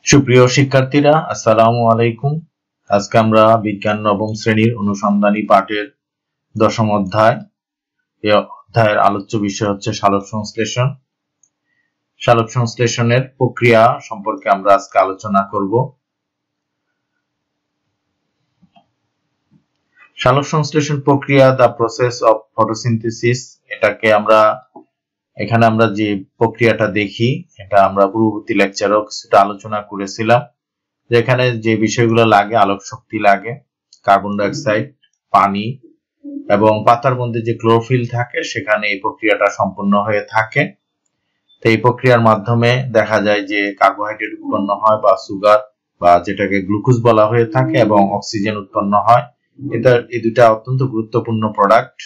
সুপ্রিয় শিক্ষার্থীরা, আসসালামু আলাইকুম। আজকে আমরা বিজ্ঞান নবম শ্রেণীর অনুসন্ধানী পাঠের দশম অধ্যায়। এই অধ্যায়ের আলোচ্য বিষয় হচ্ছে সালোক সংশ্লেষণ। সালোক সংশ্লেষণের প্রক্রিয়া সম্পর্কে আমরা আজকে আলোচনা করব। সালোক সংশ্লেষণ প্রক্রিয়া, দ্য প্রসেস অফ ফটোসিনথেসিস, এটাকে এখানে আমরা যে প্রক্রিয়াটা দেখি, এটা আমরা পূর্ববর্তী লেকচারেও কিছুটা আলোচনা করেছিলাম। যেখানে যে বিষয়গুলো লাগে, আলোক শক্তি লাগে, কার্বন ডাই অক্সাইড, পানি এবং পাতার মধ্যে যে ক্লোরোফিল থাকে, সেখানে এই প্রক্রিয়াটা সম্পন্ন হয়ে থাকে। তো এই প্রক্রিয়ার মাধ্যমে দেখা যায় যে কার্বোহাইড্রেট উৎপন্ন হয় বা সুগার বা যেটাকে গ্লুকোজ বলা হয়ে থাকে এবং অক্সিজেন উৎপন্ন হয়। এই দুটা অত্যন্ত গুরুত্বপূর্ণ প্রোডাক্ট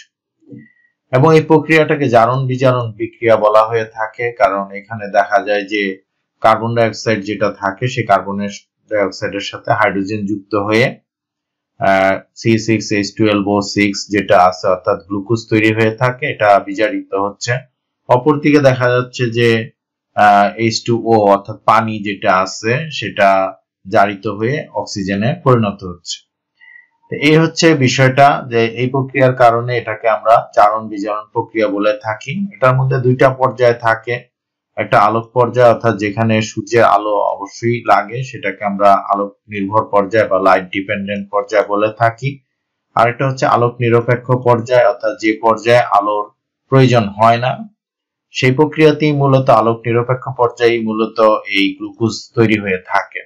এবং এই প্রক্রিয়াটাকে জারণ বিজারণ বিক্রিয়া বলা হয়ে থাকে, কারণ এখানে দেখা যায় যে কার্বন ডাই অক্সাইড যেটা থাকে, সেই কার্বন ডাই অক্সাইডের সাথে হাইড্রোজেন যুক্ত হয়ে C6H12O6 যেটা আছে অর্থাৎ গ্লুকোজ তৈরি হয়ে থাকে, এটা বিজারিত হচ্ছে। অপরদিকে দেখা যাচ্ছে যে H2O অর্থাৎ পানি যেটা আছে সেটা জারিত হয়ে অক্সিজেনে পরিণত হচ্ছে। এই হচ্ছে বিষয়টা, যে এই প্রক্রিয়ার কারণে এটাকে আমরা জারণ বিজারণ প্রক্রিয়া বলে থাকি। এটার মধ্যে দুইটা পর্যায় থাকে। একটা আলোক পর্যায় অর্থাৎ যেখানে সূর্যের আলো অবশ্যই লাগে, সেটাকে আমরা আলোক নির্ভর পর্যায় বা লাইট ডিপেন্ডেন্ট পর্যায় বলে থাকি। আর একটা হচ্ছে আলোক নিরপেক্ষ পর্যায়, অর্থাৎ যে পর্যায়ে আলোর প্রয়োজন হয় না, সেই প্রক্রিয়াতেই মূলত আলোক নিরপেক্ষ পর্যায়ে মূলত এই গ্লুকোজ তৈরি হয়ে থাকে।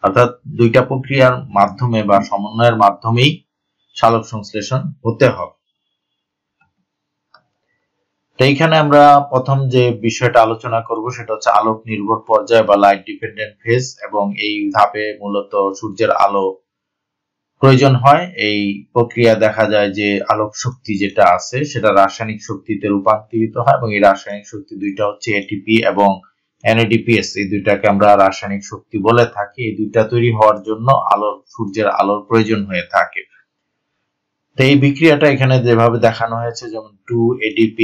অর্থাৎ দুইটা প্রক্রিয়ার মাধ্যমে বা সমন্বয়ের মাধ্যমেই সালোক সংশ্লেষণ হতে হবে। এইখানে আমরা প্রথম যে বিষয়টা আলোচনা করব সেটা হচ্ছে আলোক নির্ভর পর্যায় বা লাইট ডিপেন্ডেন্ট ফেজ, এবং এই ধাপে মূলত সূর্যের আলো প্রয়োজন হয়। এই প্রক্রিয়া দেখা যায় যে আলোক শক্তি যেটা আছে সেটা রাসায়নিক শক্তিতে রূপান্তরিত হয়, এবং এই রাসায়নিক শক্তি দুইটা হচ্ছে এটিপি এবং NADPS, এই দুইটাকে আমরা রাসায়নিক শক্তি বলে থাকি। এই দুইটা তৈরি হওয়ার জন্য সূর্যের আলোর প্রয়োজন হয়ে থাকে। তো এই বিক্রিয়াটা এখানে যেভাবে দেখানো হয়েছে, যেমন 2ADP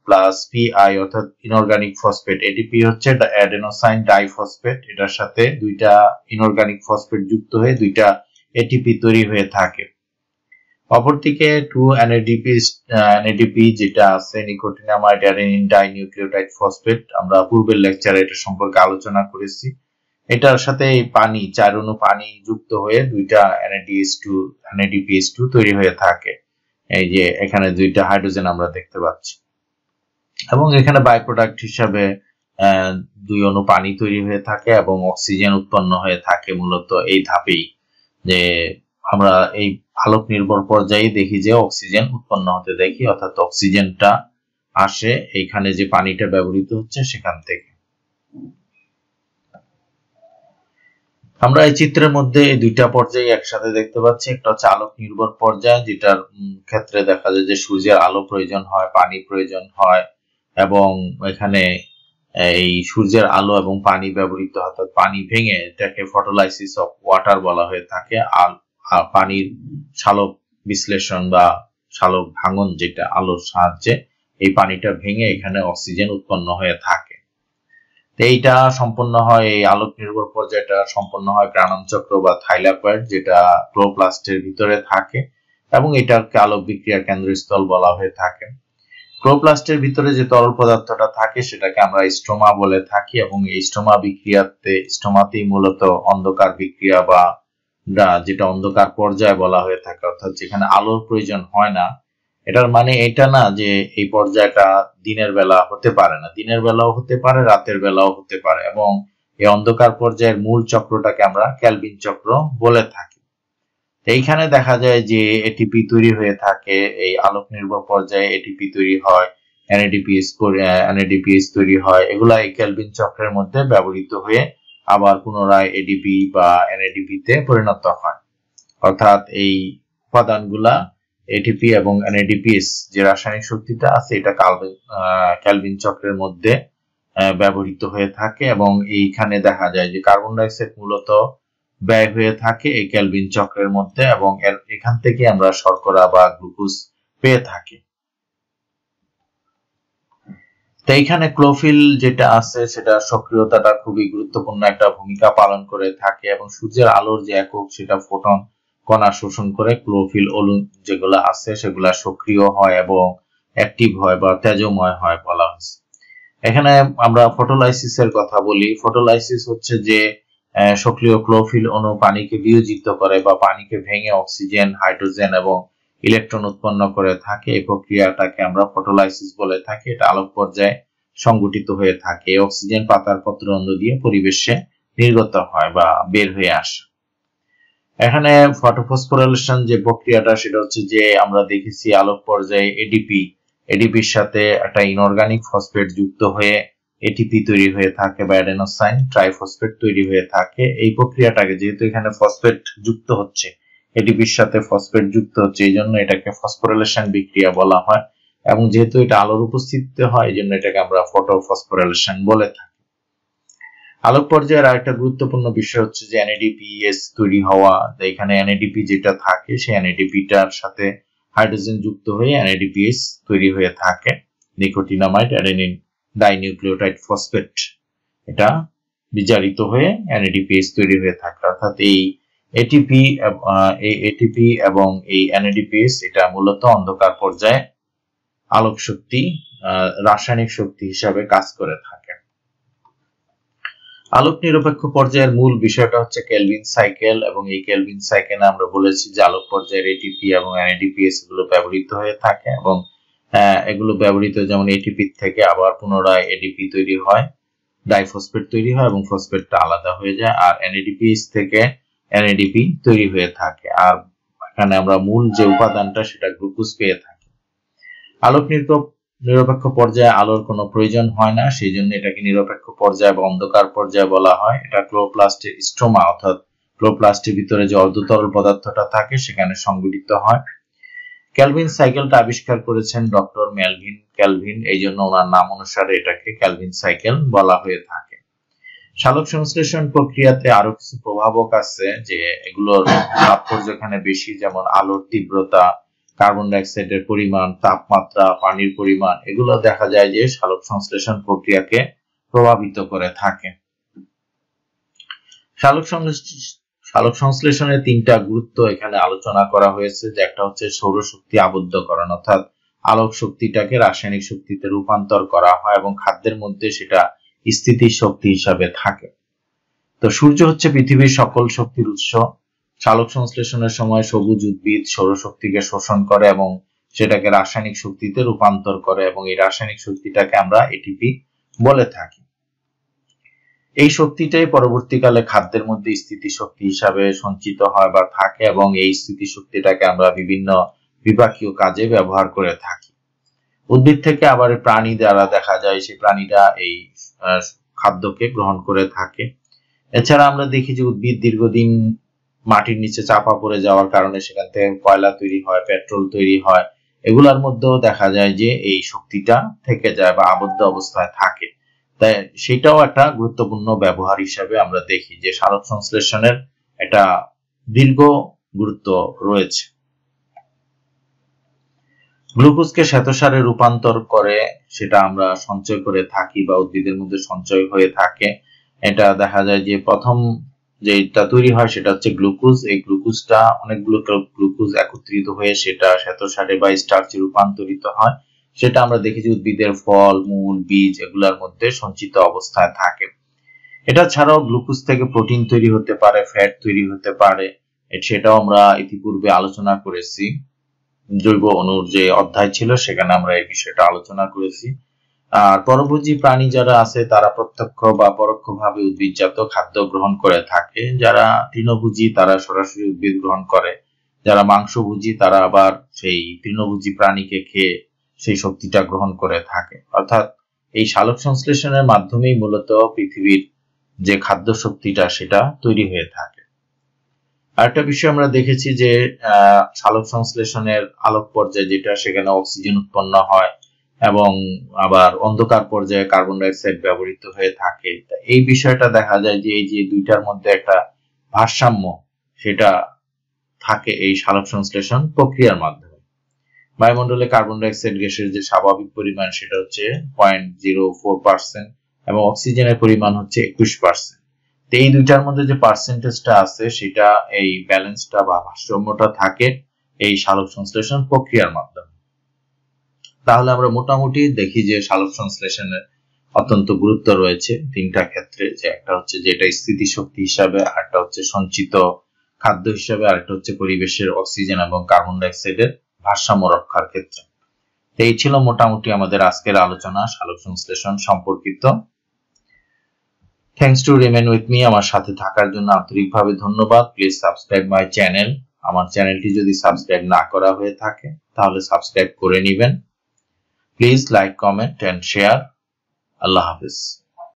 প্লাস PI অর্থাৎ ইনঅর্গানিক ফসফেট। ADP হচ্ছে অ্যাডেনোসাইন ডাইফসফেট, এটার সাথে দুইটা ইনঅর্গানিক ফসফেট যুক্ত হয়ে দুইটা ATP তৈরি হয়ে থাকে। অপরদিকে 2NADP যেটা আছে নিকোটিনামাইড অ্যাডেনিন ডাইনিউক্লিওটাইড ফসফেট, আমরা পূর্বের লেকচারে এটা সম্পর্কে আলোচনা করেছি। এটার সাথে এই পানি, 4 অণু পানি যুক্ত হয়ে দুইটা NADPH2 তৈরি হয়ে থাকে। এই যে এখানে দুইটা হাইড্রোজেন আমরা দেখতে পাচ্ছি, এবং এখানে বাই প্রোডাক্ট হিসাবে 2 অণু পানি তৈরি হয়ে থাকে এবং অক্সিজেন উৎপন্ন হয়ে থাকে। মূলত এই ধাপেই যে আমরা এই আলোক নির্ভর পর্যায়ে দেখি যে অক্সিজেন উৎপন্ন হতে দেখি, অর্থাৎ অক্সিজেনটা আসে এইখানে যে পানিটা ব্যবহৃত হচ্ছে সেখান থেকে। আমরা এই চিত্রের মধ্যে এই দুইটা পর্যায়ে একসাথে দেখতে পাচ্ছি। একটা হচ্ছে আলোক নির্ভর পর্যায়, যেটার ক্ষেত্রে দেখা যায় যে সূর্যের আলো প্রয়োজন হয়, পানি প্রয়োজন হয়, এবং এখানে এই সূর্যের আলো এবং পানি ব্যবহৃত, অর্থাৎ পানি ভেঙে, এটাকে ফটোলাইসিস অফ ওয়াটার বলা হয়ে থাকে। পানির সালোক বিশ্লেষণ বা সালোক ভাঙন, যেটা আলোর সাহায্যে এই পানিটা ভেঙে এখানে অক্সিজেন উৎপন্ন হয়ে থাকে। এইটা সম্পন্ন হয়, এই আলোক নির্ভর পর্যায়টা সম্পন্ন হয় গ্রানাম চক্র বা থাইলাকয়েড, যেটা ক্লোরোপ্লাস্টের ভিতরে থাকে, এবং এটাকে আলোক বিক্রিয়া কেন্দ্রস্থল বলা হয়ে থাকে। ক্লোরোপ্লাস্টের ভিতরে যে তরল পদার্থটা থাকে সেটাকে আমরা স্ট্রোমা বলে থাকি, এবং এই স্ট্রোমাতেই মূলত অন্ধকার বিক্রিয়া বা যেটা অন্ধকার পর্যায় বলা হয়ে থাকে, অর্থাৎ যেখানে আলোর প্রয়োজন হয় না। এটার মানে এটা না যে এই পর্যায়টা দিনের বেলা হতে পারে না, দিনের বেলাও হতে পারে, রাতের বেলাও হতে পারে, এবং এই অন্ধকার পর্যায়ের মূল চক্রটাকে আমরা ক্যালভিন চক্র বলে থাকি। এইখানে দেখা যায় যে এটিপি তৈরি হয়ে থাকে। এই আলোক নির্ভর পর্যায়ে এটিপি তৈরি হয়, NADPH তৈরি হয়। এগুলা এই ক্যালভিন চক্রের মধ্যে ব্যবহৃত হয়ে আবার পুনরায় এডিপি বা NADP তে পরিণত হয়। অর্থাৎ এই উপাদানগুলা এটিপি এবং NADPH যে রাসায়নিক শক্তিটা আছে, এটা ক্যালভিন চক্রের মধ্যে ব্যবহৃত হয়ে থাকে, এবং এইখানে দেখা যায় যে কার্বন ডাই অক্সাইড মূলত ব্যয় হয়ে থাকে এই ক্যালভিন চক্রের মধ্যে, এবং এখান থেকে আমরা শর্করা বা গ্লুকোজ পেয়ে থাকি। তো এইখানে ক্লোরোফিল যেটা আছে সেটা সক্রিয়তাটা খুবই গুরুত্বপূর্ণ একটা ভূমিকা পালন করে থাকে এবং সূর্যের আলোর যে একক সেটা ফোটন কণা শোষণ করে ক্লোরোফিল অণু যেগুলো আছে সেগুলা সক্রিয় হয় এবং অ্যাক্টিভ হয় বা তেজময় হয় বলা হয়েছে। এখানে আমরা ফটোলাইসিসের কথা বলি। ফটোলাইসিস হচ্ছে যে সক্রিয় ক্লোরোফিল অণু পানিকে বিয়োজিত করে বা পানিকে ভেঙে অক্সিজেন, হাইড্রোজেন এবং ইলেকট্রন উৎপন্ন করে থাকে। এই প্রক্রিয়াটাকে আমরা ফটোলাইসিস বলে থাকি। এটা আলোক পর্যায়ে সংঘটিত হয়ে থাকে। অক্সিজেন পাতার পত্ররন্ধ্র দিয়ে পরিবেশে নির্গত হয় বা বের হয়ে আসে। এখানে ফটোফসফোরিলেশন যে প্রক্রিয়াটা সেটা হচ্ছে যে আমরা দেখেছি আলোক পর্যায়ে এডিপির সাথে একটা ইনঅর্গানিক ফসফেট যুক্ত হয়ে এটিপি তৈরি হয়ে থাকে বা অ্যাডেনোসাইন ট্রাইফসফেট তৈরি হয়ে থাকে। এই প্রক্রিয়াটাকে যেহেতু এখানে ফসফেট যুক্ত হচ্ছে, এটিপির সাথে ফসফেট যুক্ত হচ্ছে, এই জন্য এটাকে ফসফোরিলেশন বিক্রিয়া বলা হয় এবং যেহেতু এটা আলোর উপস্থিতিতে হয় এই জন্য এটাকে আমরা ফটোফসফোরিলেশন বলে থাকি। আলোক পর্যায়ের আরেকটা গুরুত্বপূর্ণ বিষয় হচ্ছে যে NADPS তৈরি হওয়া। এখানে NADP যেটা থাকে সেই NADPটার সাথে হাইড্রোজেন যুক্ত হয়ে NADPS তৈরি হয়ে থাকে। নিকোটিনামাইড অ্যাডেনিন ডাইনিউক্লিওটাইড ফসফেট এটা বিজারিত হয়ে NADPS তৈরি হয়ে থাকে। অর্থাৎ এই ATP এবং এই NADPS এটা মূলত অন্ধকার পর্যায়ে আলোক শক্তি রাসায়নিক শক্তি হিসাবে কাজ করে থাকে। আলোক নিরপেক্ষ পর্যায়ের মূল বিষয়টা হচ্ছে কেলভিন সাইকেল এবং এই কেলভিন সাইকেলে আমরা বলেছি যে আলোক পর্যায়ের এটিপি এবং NADPS এগুলো ব্যবহৃত হয়ে থাকে এবং এগুলো ব্যবহৃত যেমন এটিপি থেকে আবার পুনরায় এডিপি তৈরি হয়, ডাইফসফেট তৈরি হয় এবং ফসফেটটা আলাদা হয়ে যায় আর NADPS থেকে NADP তৈরি হয়ে থাকে। আর এখানে আমরা মূল যে উপাদানটা সেটা গ্লুকোজ পেয়ে থাকি। আলোক নিরপেক্ষ পর্যায়ে আলোর কোনো প্রয়োজন হয় না, সেই জন্য এটাকে নিরপেক্ষ পর্যায় বা অন্ধকার পর্যায় বলা হয়। এটা ক্লোরোপ্লাস্টের স্ট্রোমা অর্থাৎ ক্লোরোপ্লাস্টের ভিতরে যে অর্ধতরল পদার্থটা থাকে সেখানে সংঘটিত হয়। কেলভিন সাইকেলটা আবিষ্কার করেছেন ডক্টর মেলভিন ক্যালভিন, এই জন্য ওনার নাম অনুসারে এটাকে কেলভিন সাইকেল বলা হয়ে থাকে। সালোক সংশ্লেষণ প্রক্রিয়াতে আরো কিছু প্রভাবক আছে যে এগুলোর তাৎপর্য এখানে বেশি, যেমন আলোর তীব্রতা, কার্বন ডাইঅক্সাইডের পরিমাণ, তাপমাত্রা, পানির পরিমাণ, এগুলো দেখা যায় যে সালোক সংশ্লেষণ প্রক্রিয়াকে প্রভাবিত করে থাকে। সালোক সংশ্লেষণের তিনটা গুরুত্ব এখানে আলোচনা করা হয়েছে, যে একটা হচ্ছে সৌরশক্তি আবদ্ধকরণ, অর্থাৎ আলোক শক্তিটাকে রাসায়নিক শক্তিতে রূপান্তর করা হয় এবং খাদ্যের মধ্যে সেটা স্থিতির শক্তি হিসাবে থাকে। তো সূর্য হচ্ছে পৃথিবীর সকল শক্তির উৎস। সালোক সংশ্লেষণের সময় সবুজ উদ্ভিদ সৌরশক্তিকে শোষণ করে এবং সেটাকে রাসায়নিক শক্তিতে রূপান্তর করে এবং এই রাসায়নিক শক্তিটাকে আমরা এটিপি বলে থাকি। এই শক্তিটাই পরবর্তীকালে খাদ্যের মধ্যে স্থিতিশক্তি হিসাবে সঞ্চিত হয় বা থাকে এবং এই স্থিতিশক্তিটাকে আমরা বিভিন্ন বিপাকীয় কাজে ব্যবহার করে থাকি। উদ্ভিদ থেকে আবার প্রাণী দ্বারা দেখা যায় সেই প্রাণীরা এই খাদ্যকে গ্রহণ করে থাকে। এছাড়া আমরা দেখি যে উদ্ভিদ দীর্ঘদিন মাটির নিচে চাপা পড়ে যাওয়ার কারণে সেখান থেকে কয়লা তৈরি হয়, পেট্রোল তৈরি হয়, এগুলোর মধ্যেও দেখা যায় যে এই শক্তিটা থেকে যায় বা আবদ্ধ অবস্থায় থাকে। তাই সেটাও একটা গুরুত্বপূর্ণ ব্যবহার হিসাবে আমরা দেখি যে সালোক সংশ্লেষণের একটা দীর্ঘ গুরুত্ব রয়েছে। গ্লুকোজকে শ্বেতসারে রূপান্তর করে সেটা আমরা সঞ্চয় করে থাকি বা উদ্ভিদের মধ্যে সঞ্চয় হয়ে থাকে। এটা দেখা যায় যে প্রথম যেটা তৈরি হয় সেটা হচ্ছে গ্লুকোজ। এই গ্লুকোজটা অনেকগুলো গ্লুকোজ একত্রিত হয়ে সেটা শ্বেতসারে বা স্টার্চে রূপান্তরিত হয়। সেটা আমরা দেখি যে উদ্ভিদের ফল, মূল, বীজ এগুলোর মধ্যে সঞ্চিত অবস্থায় থাকে। এটা ছাড়াও গ্লুকোজ থেকে প্রোটিন তৈরি হতে পারে, ফ্যাট তৈরি হতে পারে, সেটাও আমরা ইতিপূর্বে আলোচনা করেছি। জৈব অণুর যে অধ্যায় ছিল সেখানে আমরা এই বিষয়টা আলোচনা করেছি। আর পরভোজী প্রাণী যারা আছে তারা প্রত্যক্ষ বা পরোক্ষভাবে উদ্ভিদজাত খাদ্য গ্রহণ করে থাকে। যারা তৃণভোজী তারা সরাসরি উদ্ভিদ গ্রহণ করে, যারা মাংসভোজী তারা আবার সেই তৃণভোজী প্রাণীকে খেয়ে সেই শক্তিটা গ্রহণ করে থাকে। অর্থাৎ এই সালোক সংশ্লেষণের মাধ্যমেই মূলত পৃথিবীর যে খাদ্য শক্তিটা সেটা তৈরি হয়ে থাকে। আরেকটা বিষয় আমরা দেখেছি যে সালোক সংশ্লেষণের আলোক পর্যায়ে যেটা সেখানে অক্সিজেন উৎপন্ন হয় এবং আবার অন্ধকার পর্যায়ে কার্বন ডাইঅক্সাইড ব্যবহৃত হয়ে থাকে। এই বিষয়টা দেখা যায় যে এই যে দুইটার মধ্যে একটা ভারসাম্য সেটা থাকে এই সালোক সংশ্লেষণ প্রক্রিয়ার মাধ্যমে। বায়ুমণ্ডলে কার্বন ডাই অক্সাইড গ্যাসের যে স্বাভাবিক পরিমাণ সেটা হচ্ছে 0.04% এবং অক্সিজেনের পরিমাণ হচ্ছে 21%। তো এই দুইটার মধ্যে যে পার্সেন্টেজটা আছে সেটা এই ব্যালেন্সটা বা ভারসাম্যটা থাকে এই সালোক সংশ্লেষণ প্রক্রিয়ার মাধ্যমে। তাহলে আমরা মোটামুটি দেখি যে সালোক সংশ্লেষণের অত্যন্ত গুরুত্ব রয়েছে তিনটা ক্ষেত্রে, যে একটা হচ্ছে যে এটা স্থিতিশক্তি হিসাবে, আরেকটা হচ্ছে সঞ্চিত খাদ্য হিসাবে, আরেকটা হচ্ছে পরিবেশের অক্সিজেন এবং কার্বন ডাই অক্সাইডের ভারসাম্য রক্ষার ক্ষেত্রে। এই ছিল মোটামুটি আমাদের আজকের আলোচনা সালোক সংশ্লেষণ সম্পর্কিত। Thanks to remain with me. আমার সাথে থাকার জন্য আন্তরিকভাবে ধন্যবাদ। Please subscribe my channel. আমার চ্যানেলটি যদি সাবস্ক্রাইব না করা হয়ে থাকে তাহলে সাবস্ক্রাইব করে নেবেন। Please like, comment and share. আল্লাহ হাফেজ।